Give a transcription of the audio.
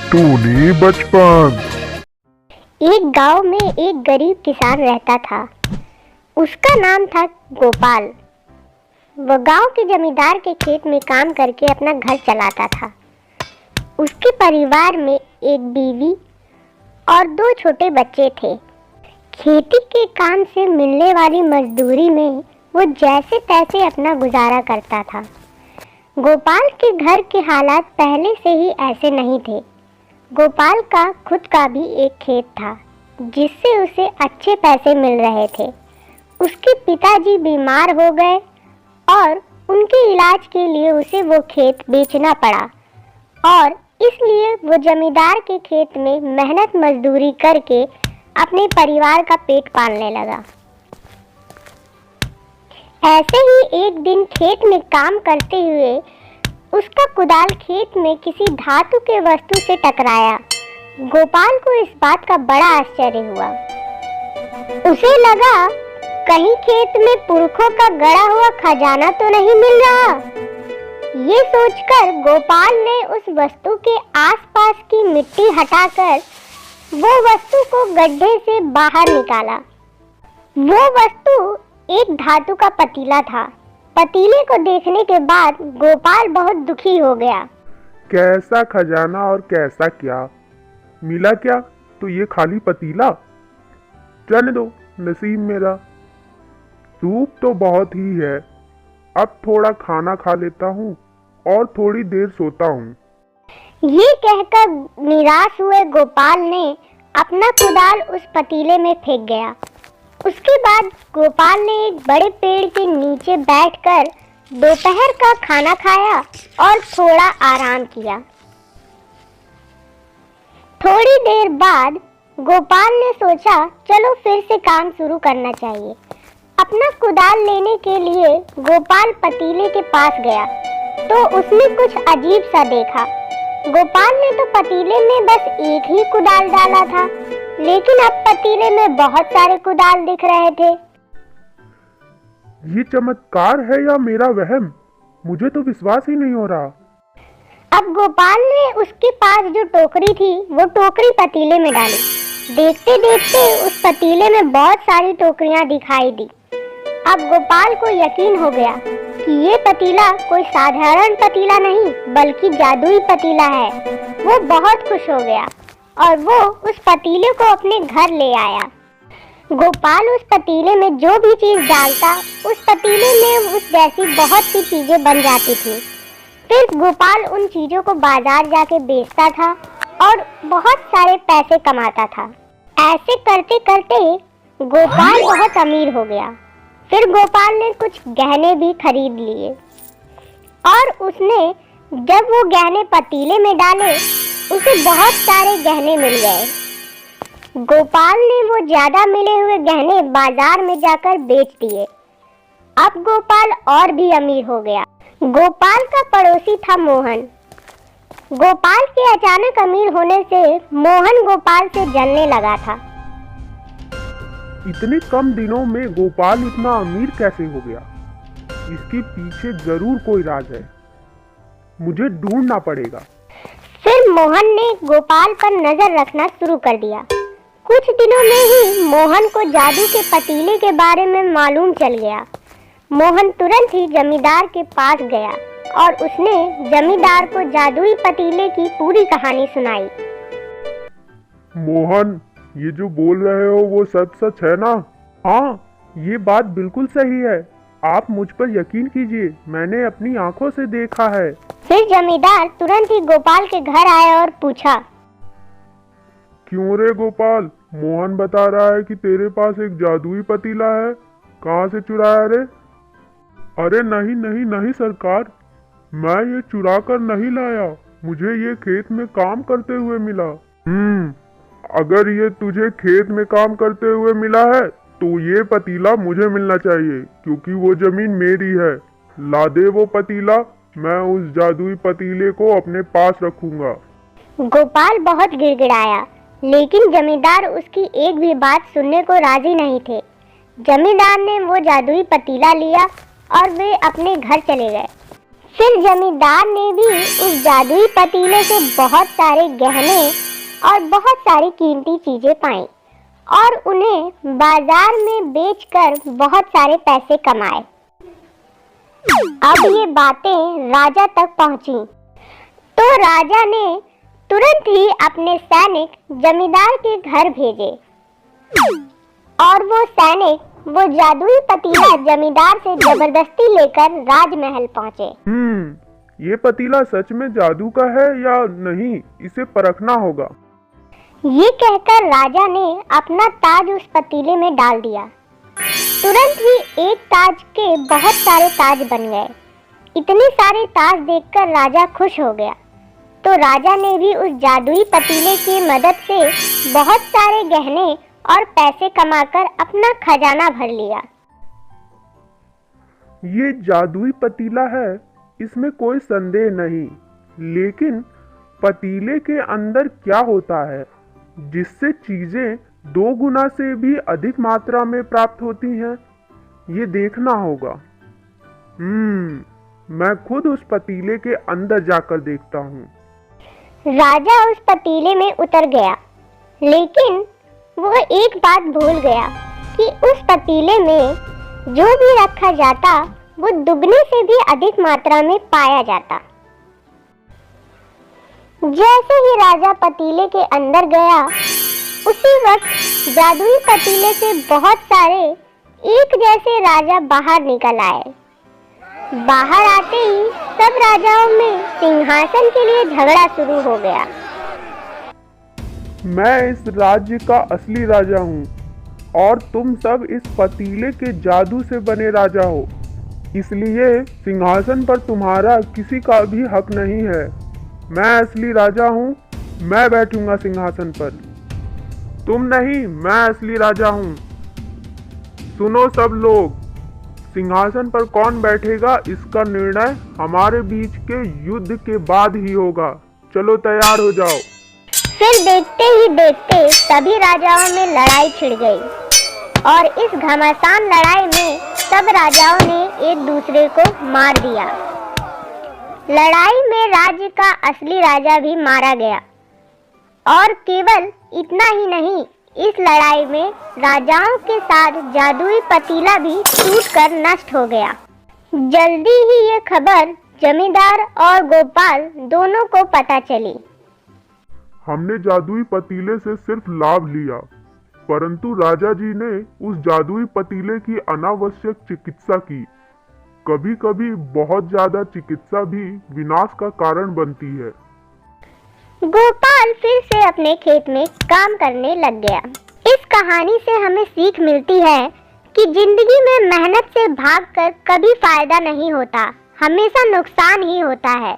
टूनी बचपन। एक गांव में एक गरीब किसान रहता था। उसका नाम था गोपाल। वह गांव के जमींदार के खेत में काम करके अपना घर चलाता था। उसके परिवार में एक बीवी और 2 छोटे बच्चे थे। खेती के काम से मिलने वाली मजदूरी में वो जैसे तैसे अपना गुजारा करता था। गोपाल के घर के हालात पहले से ही ऐसे नहीं थे। गोपाल का खुद का भी एक खेत था जिससे उसे अच्छे पैसे मिल रहे थे। उसके पिताजी बीमार हो गए और उनके इलाज के लिए उसे वो खेत बेचना पड़ा और इसलिए वो जमींदार के खेत में मेहनत मजदूरी करके अपने परिवार का पेट पालने लगा। ऐसे ही एक दिन खेत में काम करते हुए उसका कुदाल खेत में किसी धातु के वस्तु से टकराया। गोपाल को इस बात का बड़ा आश्चर्य हुआ। उसे लगा कहीं खेत में पुरखों का गड़ा हुआ खजाना तो नहीं मिल रहा। ये सोचकर गोपाल ने उस वस्तु के आसपास की मिट्टी हटाकर वो वस्तु को गड्ढे से बाहर निकाला। वो वस्तु एक धातु का पतीला था। पतीले को देखने के बाद गोपाल बहुत दुखी हो गया। कैसा खजाना और कैसा क्या मिला? क्या तो ये खाली पतीला? जाने दो, नसीब मेरा। सूप तो बहुत ही है। अब थोड़ा खाना खा लेता हूँ और थोड़ी देर सोता हूँ। ये कहकर निराश हुए गोपाल ने अपना कुदाल उस पतीले में फेंक गया। उसके बाद गोपाल ने एक बड़े पेड़ के नीचे बैठकर दोपहर का खाना खाया और थोड़ा आराम किया। थोड़ी देर बाद गोपाल ने सोचा चलो फिर से काम शुरू करना चाहिए। अपना कुदाल लेने के लिए गोपाल पतीले के पास गया तो उसने कुछ अजीब सा देखा। गोपाल ने तो पतीले में बस एक ही कुदाल डाला था, लेकिन अब पतीले में बहुत सारे कुदाल दिख रहे थे। ये चमत्कार है या मेरा वहम? मुझे तो विश्वास ही नहीं हो रहा। अब गोपाल ने उसके पास जो टोकरी थी वो टोकरी पतीले में डाली। देखते देखते उस पतीले में बहुत सारी टोकरियां दिखाई दी। अब गोपाल को यकीन हो गया कि ये पतीला कोई साधारण पतीला नहीं बल्कि जादुई पतीला है। वो बहुत खुश हो गया और वो उस पतीले को अपने घर ले आया। गोपाल उस पतीले में जो भी चीज डालता उस पतीले में उस जैसी बहुत सी चीजें बन जाती थी। फिर गोपाल उन चीजों को बाजार जाके बेचता था और बहुत सारे पैसे कमाता था। ऐसे करते करते गोपाल बहुत अमीर हो गया। फिर गोपाल ने कुछ गहने भी खरीद लिए और उसने जब वो गहने पतीले में डाले उसे बहुत सारे गहने मिल गए। गोपाल ने वो ज्यादा मिले हुए गहने बाजार में जाकर बेच दिए। अब गोपाल और भी अमीर हो गया। गोपाल का पड़ोसी था मोहन। गोपाल के अचानक अमीर होने से मोहन गोपाल से जलने लगा था। इतने कम दिनों में गोपाल इतना अमीर कैसे हो गया? इसके पीछे जरूर कोई राज है। मुझे ढूंढना पड़ेगा। फिर मोहन ने गोपाल पर नजर रखना शुरू कर दिया। कुछ दिनों में ही मोहन को जादू के पतीले के बारे में मालूम चल गया। मोहन तुरंत ही जमींदार के पास गया और उसने जमींदार को जादुई पतीले की पूरी कहानी सुनाई। मोहन, ये जो बोल रहे हो वो सब सच है ना? हाँ, ये बात बिल्कुल सही है। आप मुझ पर यकीन कीजिए, मैंने अपनी आंखों से देखा है। फिर जमींदार तुरंत ही गोपाल के घर आया और पूछा, क्यों रे गोपाल, मोहन बता रहा है कि तेरे पास एक जादुई पतीला है। कहाँ से चुराया रे? अरे नहीं नहीं नहीं सरकार, मैं ये चुरा कर नहीं लाया। मुझे ये खेत में काम करते हुए मिला। अगर ये तुझे खेत में काम करते हुए मिला है तो ये पतीला मुझे मिलना चाहिए, क्योंकि वो जमीन मेरी है। ला दे वो पतीला, मैं उस जादुई पतीले को अपने पास रखूंगा। गोपाल बहुत गिड़गिड़ाया, लेकिन जमींदार उसकी एक भी बात सुनने को राजी नहीं थे। जमींदार ने वो जादुई पतीला लिया और वे अपने घर चले गए। फिर जमींदार ने भी उस जादुई पतीले से बहुत सारे गहने और बहुत सारी कीमती चीजें पाई और उन्हें बाजार में बेचकर बहुत सारे पैसे कमाए। अब ये बातें राजा तक पहुंची तो राजा ने तुरंत ही अपने सैनिक जमींदार के घर भेजे और वो सैनिक वो जादुई पतीला जमींदार से जबरदस्ती लेकर राजमहल पहुंचे। ये पतीला सच में जादू का है या नहीं, इसे परखना होगा। ये कहकर राजा ने अपना ताज उस पतीले में डाल दिया। तुरंत ही एक ताज के बहुत सारे ताज बन गए। इतने सारे ताज देखकर राजा खुश हो गया तो राजा ने भी उस जादुई पतीले की मदद से बहुत सारे गहने और पैसे कमाकर अपना खजाना भर लिया। ये जादुई पतीला है, इसमें कोई संदेह नहीं, लेकिन पतीले के अंदर क्या होता है जिससे चीजें 2 गुना से भी अधिक मात्रा में प्राप्त होती हैं, ये देखना होगा। मैं खुद उस पतीले के अंदर जाकर देखता हूँ। राजा उस पतीले में उतर गया, लेकिन वो एक बात भूल गया कि उस पतीले में जो भी रखा जाता वो दुगने से भी अधिक मात्रा में पाया जाता। जैसे ही राजा पतीले के अंदर गया, उसी वक्त जादुई पतीले से बहुत सारे एक जैसे राजा बाहर निकल आए। बाहर आते ही सब राजाओं में सिंहासन के लिए झगड़ा शुरू हो गया। मैं इस राज्य का असली राजा हूँ और तुम सब इस पतीले के जादू से बने राजा हो, इसलिए सिंहासन पर तुम्हारा किसी का भी हक नहीं है। मैं असली राजा हूँ, मैं बैठूंगा सिंहासन पर, तुम नहीं, मैं असली राजा हूँ। सुनो सब लोग, सिंहासन पर कौन बैठेगा इसका निर्णय हमारे बीच के युद्ध के बाद ही होगा। चलो तैयार हो जाओ। फिर देखते ही देखते सभी राजाओं में लड़ाई छिड़ गई और इस घमासान लड़ाई में सब राजाओं ने एक दूसरे को मार दिया। लड़ाई में राज्य का असली राजा भी मारा गया और केवल इतना ही नहीं, इस लड़ाई में राजाओं के साथ जादुई पतीला भी टूटकर नष्ट हो गया। जल्दी ही ये खबर जमींदार और गोपाल दोनों को पता चली। हमने जादुई पतीले से सिर्फ लाभ लिया, परंतु राजा जी ने उस जादुई पतीले की अनावश्यक चिकित्सा की। कभी कभी बहुत ज्यादा चिकित्सा भी विनाश का कारण बनती है। गोपाल फिर से अपने खेत में काम करने लग गया। इस कहानी से हमें सीख मिलती है कि जिंदगी में मेहनत से भागकर कभी फायदा नहीं होता, हमेशा नुकसान ही होता है।